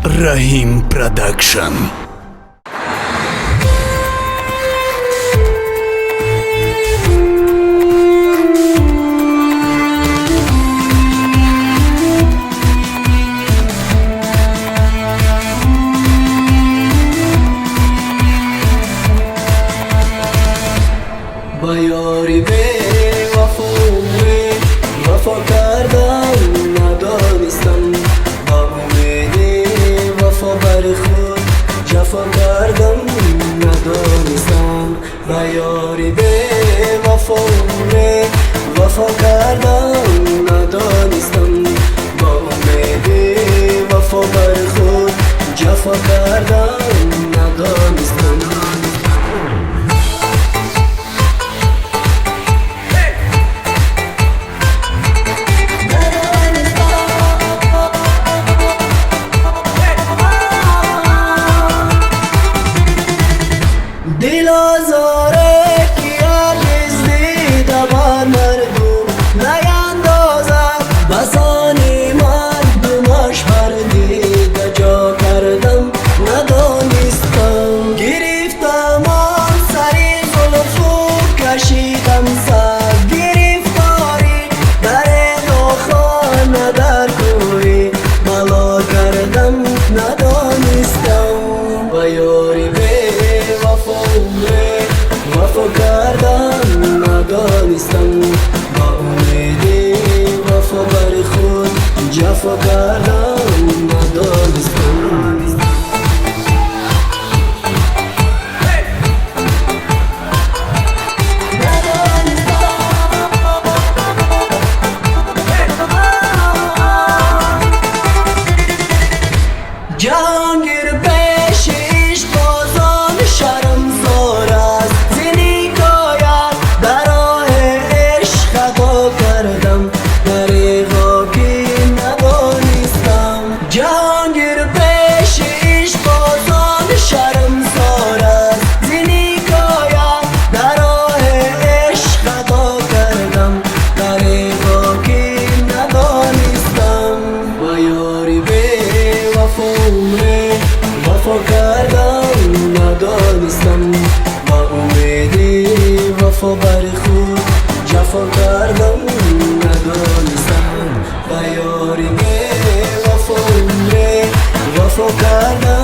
Rahim Production. با یاری به وفا کردم ندانستم، با امید وفا بر خود جفا کردم ندانستم. با یاری به وفا کردم ندانستم، با امید وفا بر خود جفا کردم ندانستم. دل آزاره که هرگز دیده بر مردم نیندازد، بسانی مردمش پردیده جا کردم ندانستم. گرفتم آن سری زلف و کشیدم سر، گرفتاری در خانه در کوی بلا کردم ندانستم. و یاری وفا کردم ندانستم، با امید وفا بر خود جفا کردم ندانستم. جهانگیر پیش عشق بازان شرمسار است، زنیکاید در راه عشق خطا کردم دریغا که ندانستم. جهانگیر پیش عشق بازان شرمسار است، زنیکاید در راه عشق خطا کردم دریغا که ندانستم. و یاری به وفا کردم ندانستم، با امید وفا بر خود جفا کردم ندانستم. با یاری وفا کردم